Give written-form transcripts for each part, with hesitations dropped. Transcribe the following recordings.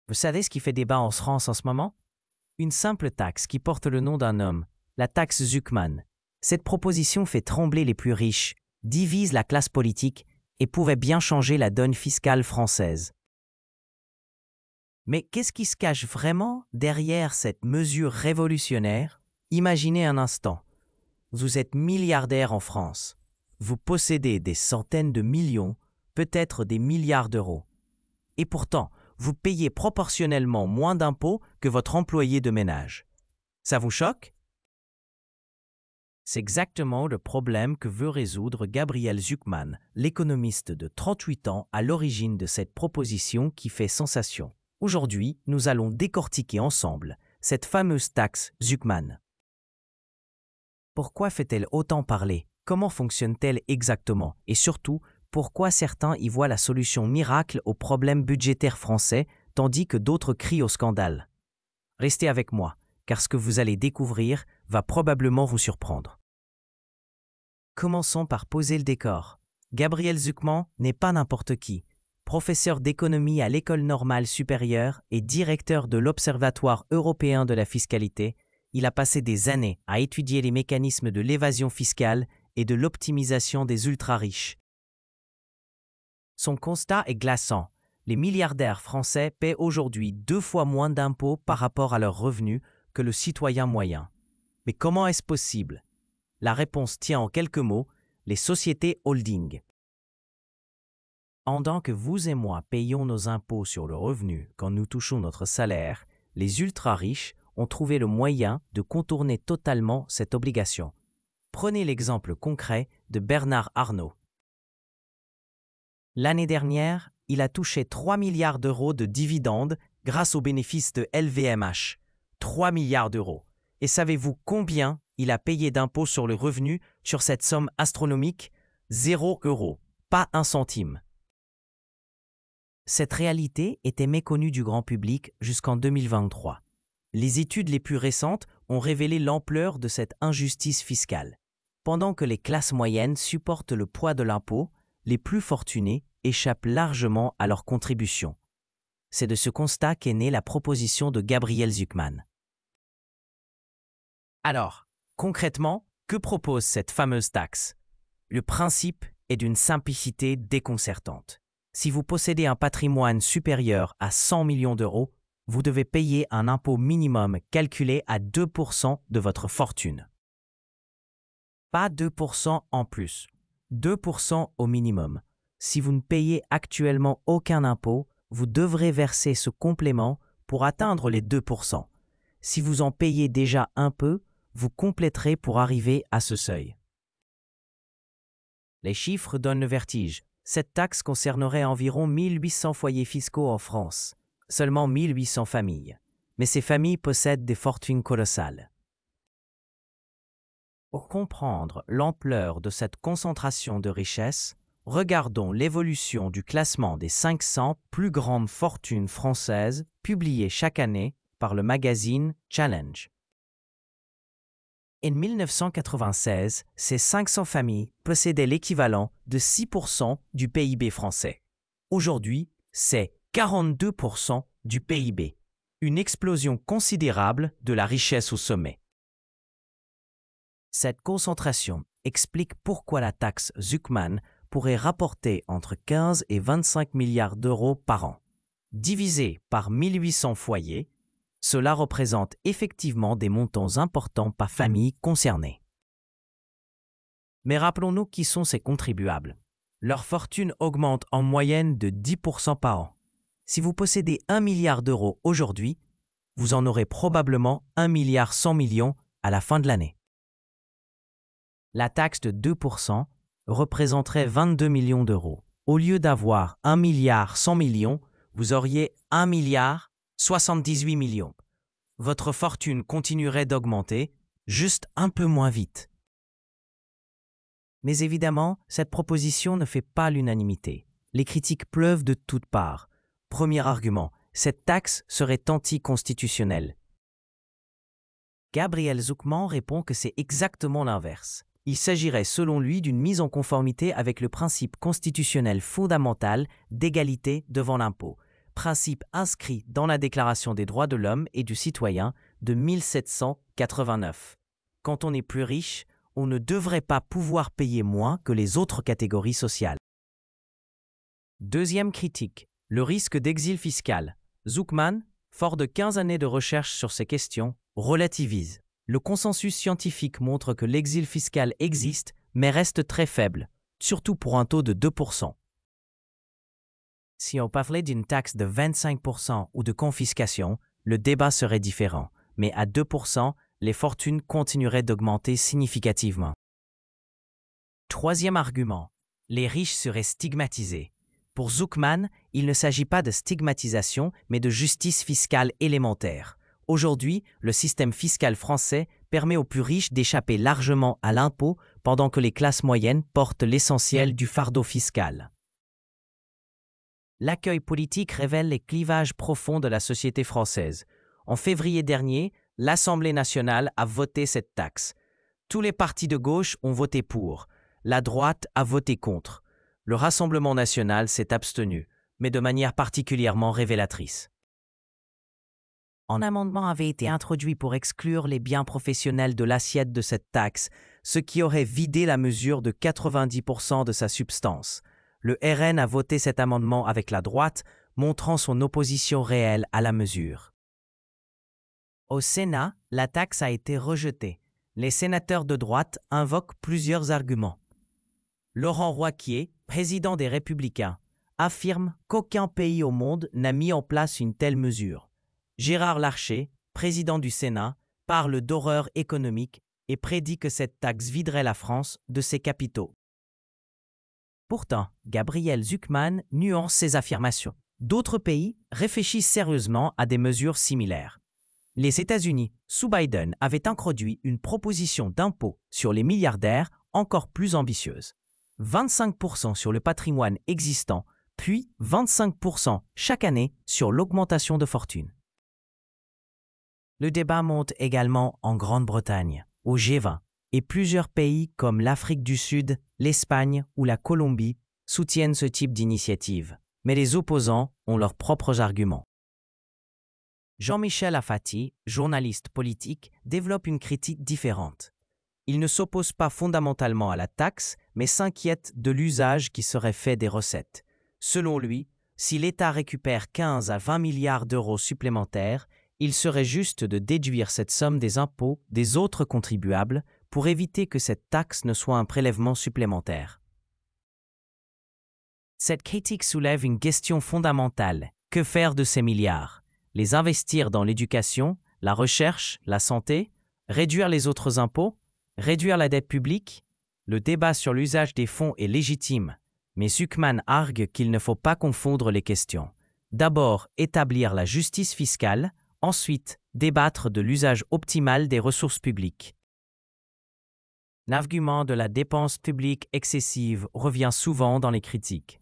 Vous savez ce qui fait débat en France en ce moment? Une simple taxe qui porte le nom d'un homme, la taxe Zuckman. Cette proposition fait trembler les plus riches, divise la classe politique et pourrait bien changer la donne fiscale française. Mais qu'est-ce qui se cache vraiment derrière cette mesure révolutionnaire? Imaginez un instant. Vous êtes milliardaire en France. Vous possédez des centaines de millions, peut-être des milliards d'euros. Et pourtant, vous payez proportionnellement moins d'impôts que votre employé de ménage. Ça vous choque? C'est exactement le problème que veut résoudre Gabriel Zuckman, l'économiste de 38 ans à l'origine de cette proposition qui fait sensation. Aujourd'hui, nous allons décortiquer ensemble cette fameuse taxe Zuckman. Pourquoi fait-elle autant parler? Comment fonctionne-t-elle exactement? Et surtout, pourquoi certains y voient la solution miracle aux problèmes budgétaires français, tandis que d'autres crient au scandale? Restez avec moi, car ce que vous allez découvrir va probablement vous surprendre. Commençons par poser le décor. Gabriel Zuckman n'est pas n'importe qui. Professeur d'économie à l'École normale supérieure et directeur de l'Observatoire européen de la fiscalité, il a passé des années à étudier les mécanismes de l'évasion fiscale et de l'optimisation des ultra-riches. Son constat est glaçant. Les milliardaires français paient aujourd'hui 2 fois moins d'impôts par rapport à leurs revenus que le citoyen moyen. Mais comment est-ce possible? La réponse tient en quelques mots, les sociétés holding. Pendant que vous et moi payons nos impôts sur le revenu quand nous touchons notre salaire, les ultra-riches ont trouvé le moyen de contourner totalement cette obligation. Prenez l'exemple concret de Bernard Arnault. L'année dernière, il a touché 3 milliards d'euros de dividendes grâce aux bénéfices de LVMH. 3 milliards d'euros. Et savez-vous combien il a payé d'impôts sur le revenu sur cette somme astronomique? 0 €, pas un centime. Cette réalité était méconnue du grand public jusqu'en 2023. Les études les plus récentes ont révélé l'ampleur de cette injustice fiscale. Pendant que les classes moyennes supportent le poids de l'impôt, les plus fortunés échappent largement à leurs contributions. C'est de ce constat qu'est née la proposition de Gabriel Zuckman. Alors, concrètement, que propose cette fameuse taxe? Le principe est d'une simplicité déconcertante. Si vous possédez un patrimoine supérieur à 100 millions d'euros, vous devez payer un impôt minimum calculé à 2% de votre fortune. Pas 2% en plus, 2% au minimum. Si vous ne payez actuellement aucun impôt, vous devrez verser ce complément pour atteindre les 2%. Si vous en payez déjà un peu, vous compléterez pour arriver à ce seuil. Les chiffres donnent le vertige. Cette taxe concernerait environ 1800 foyers fiscaux en France, seulement 1800 familles. Mais ces familles possèdent des fortunes colossales. Pour comprendre l'ampleur de cette concentration de richesses, regardons l'évolution du classement des 500 plus grandes fortunes françaises publié chaque année par le magazine Challenge. En 1996, ces 500 familles possédaient l'équivalent de 6% du PIB français. Aujourd'hui, c'est 42% du PIB. Une explosion considérable de la richesse au sommet. Cette concentration explique pourquoi la taxe Zuckman pourrait rapporter entre 15 et 25 milliards d'euros par an. Divisé par 1800 foyers, cela représente effectivement des montants importants par famille concernée. Mais rappelons-nous qui sont ces contribuables. Leur fortune augmente en moyenne de 10% par an. Si vous possédez 1 milliard d'euros aujourd'hui, vous en aurez probablement 1 milliard 100 millions à la fin de l'année. La taxe de 2% représenterait 22 millions d'euros. Au lieu d'avoir 1 milliard 100 millions, vous auriez 1 milliard 78 millions. Votre fortune continuerait d'augmenter, juste un peu moins vite. Mais évidemment, cette proposition ne fait pas l'unanimité. Les critiques pleuvent de toutes parts. Premier argument, cette taxe serait anticonstitutionnelle. Gabriel Zuckman répond que c'est exactement l'inverse. Il s'agirait selon lui d'une mise en conformité avec le principe constitutionnel fondamental d'égalité devant l'impôt. principe inscrit dans la Déclaration des droits de l'homme et du citoyen de 1789. Quand on est plus riche, on ne devrait pas pouvoir payer moins que les autres catégories sociales. Deuxième critique, le risque d'exil fiscal. Zucman, fort de 15 années de recherche sur ces questions, relativise. Le consensus scientifique montre que l'exil fiscal existe, mais reste très faible, surtout pour un taux de 2%. Si on parlait d'une taxe de 25% ou de confiscation, le débat serait différent, mais à 2%, les fortunes continueraient d'augmenter significativement. Troisième argument, les riches seraient stigmatisés. Pour Zucman, il ne s'agit pas de stigmatisation, mais de justice fiscale élémentaire. Aujourd'hui, le système fiscal français permet aux plus riches d'échapper largement à l'impôt pendant que les classes moyennes portent l'essentiel du fardeau fiscal. L'accueil politique révèle les clivages profonds de la société française. En février dernier, l'Assemblée nationale a voté cette taxe. Tous les partis de gauche ont voté pour. La droite a voté contre. Le Rassemblement national s'est abstenu, mais de manière particulièrement révélatrice. Un amendement avait été introduit pour exclure les biens professionnels de l'assiette de cette taxe, ce qui aurait vidé la mesure de 90% de sa substance. Le RN a voté cet amendement avec la droite, montrant son opposition réelle à la mesure. Au Sénat, la taxe a été rejetée. Les sénateurs de droite invoquent plusieurs arguments. Laurent Roquier, président des Républicains, affirme qu'aucun pays au monde n'a mis en place une telle mesure. Gérard Larcher, président du Sénat, parle d'horreur économique et prédit que cette taxe viderait la France de ses capitaux. Pourtant, Gabriel Zucman nuance ses affirmations. D'autres pays réfléchissent sérieusement à des mesures similaires. Les États-Unis, sous Biden, avaient introduit une proposition d'impôt sur les milliardaires encore plus ambitieuse. 25% sur le patrimoine existant, puis 25% chaque année sur l'augmentation de fortune. Le débat monte également en Grande-Bretagne, au G20, et plusieurs pays comme l'Afrique du Sud, l'Espagne ou la Colombie soutiennent ce type d'initiative. Mais les opposants ont leurs propres arguments. Jean-Michel Afati, journaliste politique, développe une critique différente. Il ne s'oppose pas fondamentalement à la taxe, mais s'inquiète de l'usage qui serait fait des recettes. Selon lui, si l'État récupère 15 à 20 milliards d'euros supplémentaires, il serait juste de déduire cette somme des impôts des autres contribuables pour éviter que cette taxe ne soit un prélèvement supplémentaire. Cette critique soulève une question fondamentale. Que faire de ces milliards? Les investir dans l'éducation, la recherche, la santé? Réduire les autres impôts? Réduire la dette publique? Le débat sur l'usage des fonds est légitime, mais Zucman argue qu'il ne faut pas confondre les questions. D'abord, établir la justice fiscale, ensuite, débattre de l'usage optimal des ressources publiques. L'argument de la dépense publique excessive revient souvent dans les critiques.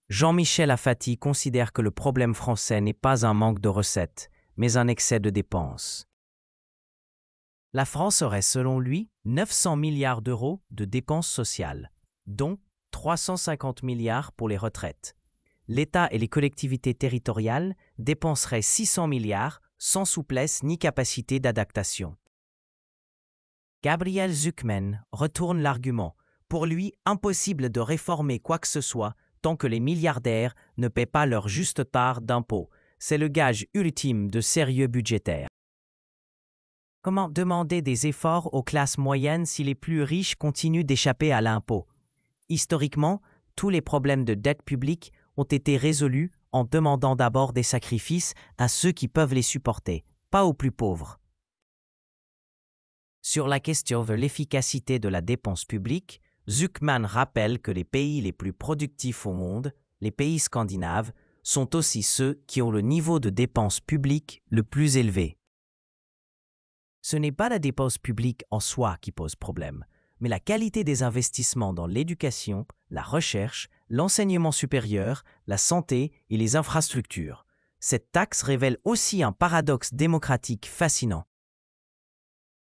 Jean-Michel Afati considère que le problème français n'est pas un manque de recettes, mais un excès de dépenses. La France aurait, selon lui, 900 milliards d'euros de dépenses sociales, dont 350 milliards pour les retraites. L'État et les collectivités territoriales dépenseraient 600 milliards sans souplesse ni capacité d'adaptation. Gabriel Zucman retourne l'argument. Pour lui, impossible de réformer quoi que ce soit tant que les milliardaires ne paient pas leur juste part d'impôts. C'est le gage ultime de sérieux budgétaire. Comment demander des efforts aux classes moyennes si les plus riches continuent d'échapper à l'impôt? Historiquement, tous les problèmes de dette publique ont été résolus en demandant d'abord des sacrifices à ceux qui peuvent les supporter, pas aux plus pauvres. Sur la question de l'efficacité de la dépense publique, Zucman rappelle que les pays les plus productifs au monde, les pays scandinaves, sont aussi ceux qui ont le niveau de dépense publique le plus élevé. Ce n'est pas la dépense publique en soi qui pose problème, mais la qualité des investissements dans l'éducation, la recherche, l'enseignement supérieur, la santé et les infrastructures. Cette taxe révèle aussi un paradoxe démocratique fascinant.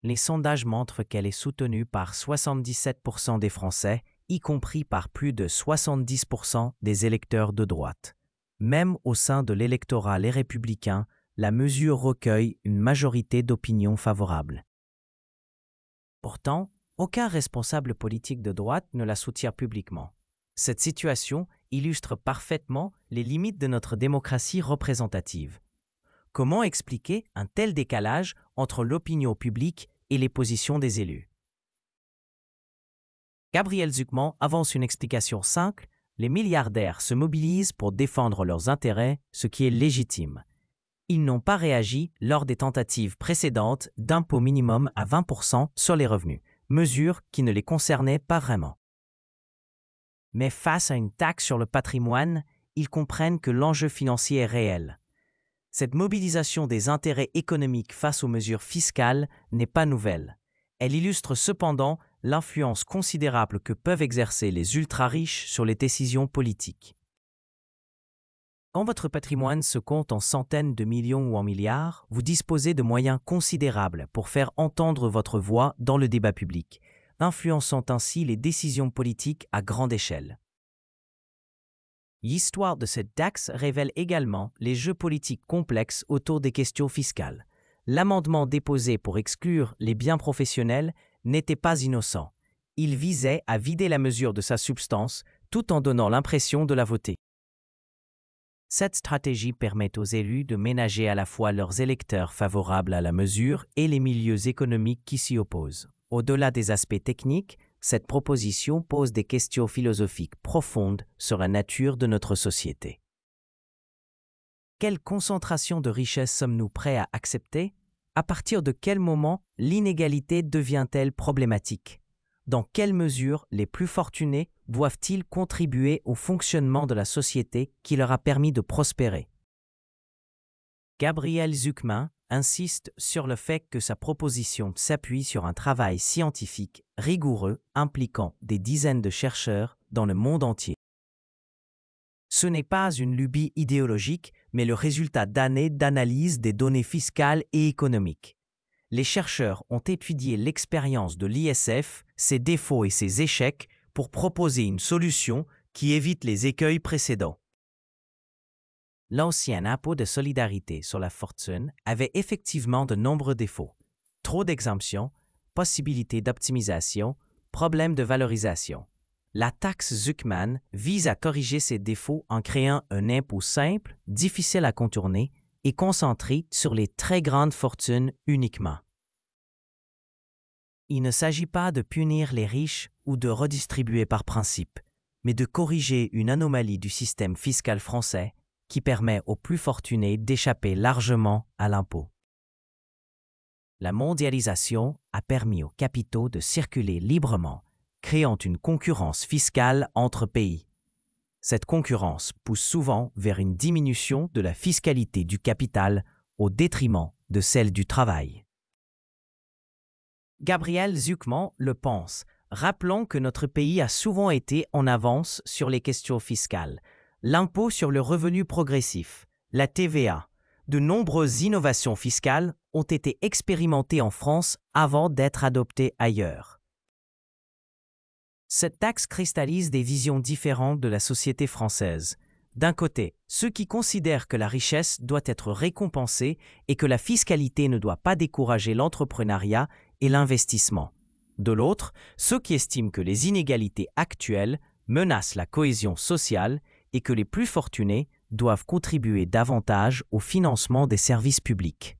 Les sondages montrent qu'elle est soutenue par 77% des Français, y compris par plus de 70% des électeurs de droite. Même au sein de l'électorat Les Républicains, la mesure recueille une majorité d'opinions favorables. Pourtant, aucun responsable politique de droite ne la soutient publiquement. Cette situation illustre parfaitement les limites de notre démocratie représentative. Comment expliquer un tel décalage entre l'opinion publique et les positions des élus? Gabriel Zucman avance une explication simple: les milliardaires se mobilisent pour défendre leurs intérêts, ce qui est légitime. Ils n'ont pas réagi lors des tentatives précédentes d'impôt minimum à 20% sur les revenus, mesure qui ne les concernait pas vraiment. Mais face à une taxe sur le patrimoine, ils comprennent que l'enjeu financier est réel. Cette mobilisation des intérêts économiques face aux mesures fiscales n'est pas nouvelle. Elle illustre cependant l'influence considérable que peuvent exercer les ultra-riches sur les décisions politiques. Quand votre patrimoine se compte en centaines de millions ou en milliards, vous disposez de moyens considérables pour faire entendre votre voix dans le débat public, influençant ainsi les décisions politiques à grande échelle. L'histoire de cette taxe révèle également les jeux politiques complexes autour des questions fiscales. L'amendement déposé pour exclure les biens professionnels n'était pas innocent. Il visait à vider la mesure de sa substance tout en donnant l'impression de la voter. Cette stratégie permet aux élus de ménager à la fois leurs électeurs favorables à la mesure et les milieux économiques qui s'y opposent. Au-delà des aspects techniques, cette proposition pose des questions philosophiques profondes sur la nature de notre société. Quelle concentration de richesse sommes-nous prêts à accepter? À partir de quel moment l'inégalité devient-elle problématique? Dans quelle mesure les plus fortunés doivent-ils contribuer au fonctionnement de la société qui leur a permis de prospérer? Gabriel Zucman insiste sur le fait que sa proposition s'appuie sur un travail scientifique rigoureux impliquant des dizaines de chercheurs dans le monde entier. Ce n'est pas une lubie idéologique, mais le résultat d'années d'analyse des données fiscales et économiques. Les chercheurs ont étudié l'expérience de l'ISF, ses défauts et ses échecs pour proposer une solution qui évite les écueils précédents. L'ancien impôt de solidarité sur la fortune avait effectivement de nombreux défauts. Trop d'exemptions, possibilités d'optimisation, problèmes de valorisation. La taxe Zucman vise à corriger ces défauts en créant un impôt simple, difficile à contourner et concentré sur les très grandes fortunes uniquement. Il ne s'agit pas de punir les riches ou de redistribuer par principe, mais de corriger une anomalie du système fiscal français qui permet aux plus fortunés d'échapper largement à l'impôt. La mondialisation a permis aux capitaux de circuler librement, créant une concurrence fiscale entre pays. Cette concurrence pousse souvent vers une diminution de la fiscalité du capital au détriment de celle du travail. Gabriel Zucman le pense. Rappelons que notre pays a souvent été en avance sur les questions fiscales. L'impôt sur le revenu progressif, la TVA, de nombreuses innovations fiscales ont été expérimentées en France avant d'être adoptées ailleurs. Cette taxe cristallise des visions différentes de la société française. D'un côté, ceux qui considèrent que la richesse doit être récompensée et que la fiscalité ne doit pas décourager l'entrepreneuriat et l'investissement. De l'autre, ceux qui estiment que les inégalités actuelles menacent la cohésion sociale et que les plus fortunés doivent contribuer davantage au financement des services publics.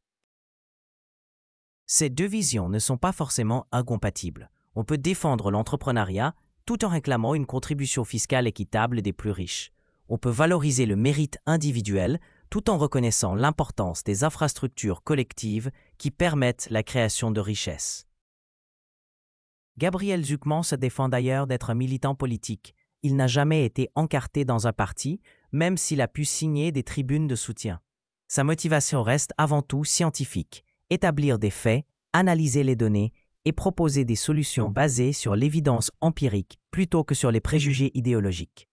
Ces deux visions ne sont pas forcément incompatibles. On peut défendre l'entrepreneuriat tout en réclamant une contribution fiscale équitable des plus riches. On peut valoriser le mérite individuel tout en reconnaissant l'importance des infrastructures collectives qui permettent la création de richesses. Gabriel Zucman se défend d'ailleurs d'être un militant politique. Il n'a jamais été encarté dans un parti, même s'il a pu signer des tribunes de soutien. Sa motivation reste avant tout scientifique, établir des faits, analyser les données et proposer des solutions basées sur l'évidence empirique plutôt que sur les préjugés idéologiques.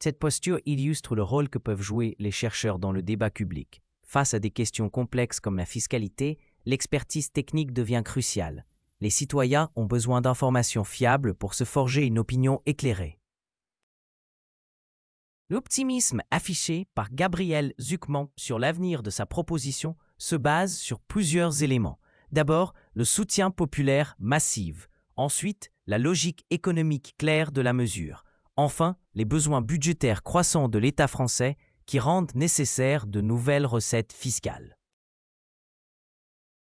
Cette posture illustre le rôle que peuvent jouer les chercheurs dans le débat public. Face à des questions complexes comme la fiscalité, l'expertise technique devient cruciale. Les citoyens ont besoin d'informations fiables pour se forger une opinion éclairée. L'optimisme affiché par Gabriel Zucman sur l'avenir de sa proposition se base sur plusieurs éléments. D'abord, le soutien populaire massif. Ensuite, la logique économique claire de la mesure. Enfin, les besoins budgétaires croissants de l'État français qui rendent nécessaires de nouvelles recettes fiscales.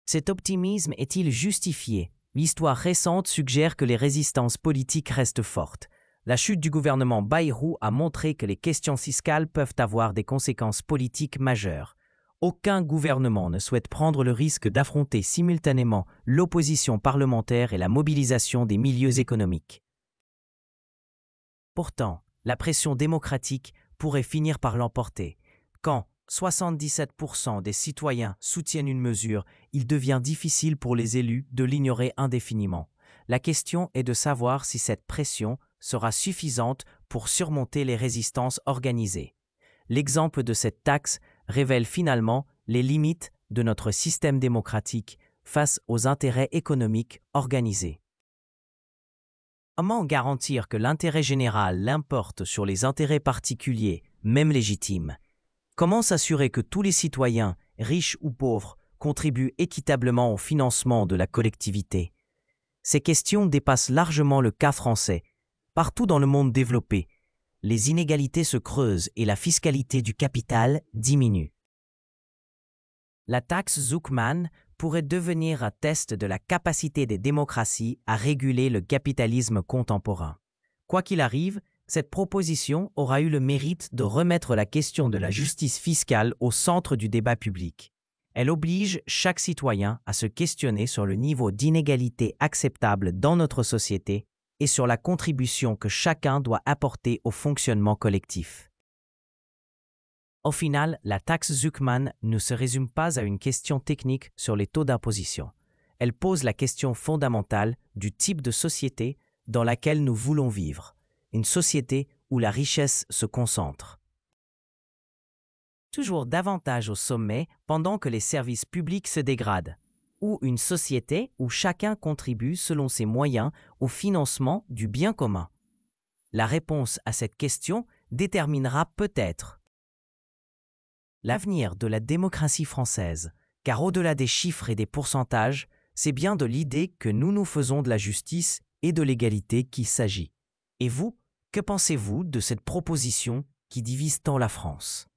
Cet optimisme est-il justifié? L'histoire récente suggère que les résistances politiques restent fortes. La chute du gouvernement Bayrou a montré que les questions fiscales peuvent avoir des conséquences politiques majeures. Aucun gouvernement ne souhaite prendre le risque d'affronter simultanément l'opposition parlementaire et la mobilisation des milieux économiques. Pourtant, la pression démocratique pourrait finir par l'emporter. Quand 77% des citoyens soutiennent une mesure, il devient difficile pour les élus de l'ignorer indéfiniment. La question est de savoir si cette pression sera suffisante pour surmonter les résistances organisées. L'exemple de cette taxe révèle finalement les limites de notre système démocratique face aux intérêts économiques organisés. Comment garantir que l'intérêt général l'emporte sur les intérêts particuliers, même légitimes? Comment s'assurer que tous les citoyens, riches ou pauvres, contribuent équitablement au financement de la collectivité? Ces questions dépassent largement le cas français. Partout dans le monde développé, les inégalités se creusent et la fiscalité du capital diminue. La taxe Zucman pourrait devenir un test de la capacité des démocraties à réguler le capitalisme contemporain. Quoi qu'il arrive, cette proposition aura eu le mérite de remettre la question de la justice fiscale au centre du débat public. Elle oblige chaque citoyen à se questionner sur le niveau d'inégalité acceptable dans notre société et sur la contribution que chacun doit apporter au fonctionnement collectif. Au final, la taxe Zucman ne se résume pas à une question technique sur les taux d'imposition. Elle pose la question fondamentale du type de société dans laquelle nous voulons vivre, une société où la richesse se concentre. Toujours davantage au sommet pendant que les services publics se dégradent, ou une société où chacun contribue selon ses moyens au financement du bien commun. La réponse à cette question déterminera peut-être l'avenir de la démocratie française, car au-delà des chiffres et des pourcentages, c'est bien de l'idée que nous nous faisons de la justice et de l'égalité qu'il s'agit. Et vous, que pensez-vous de cette proposition qui divise tant la France ?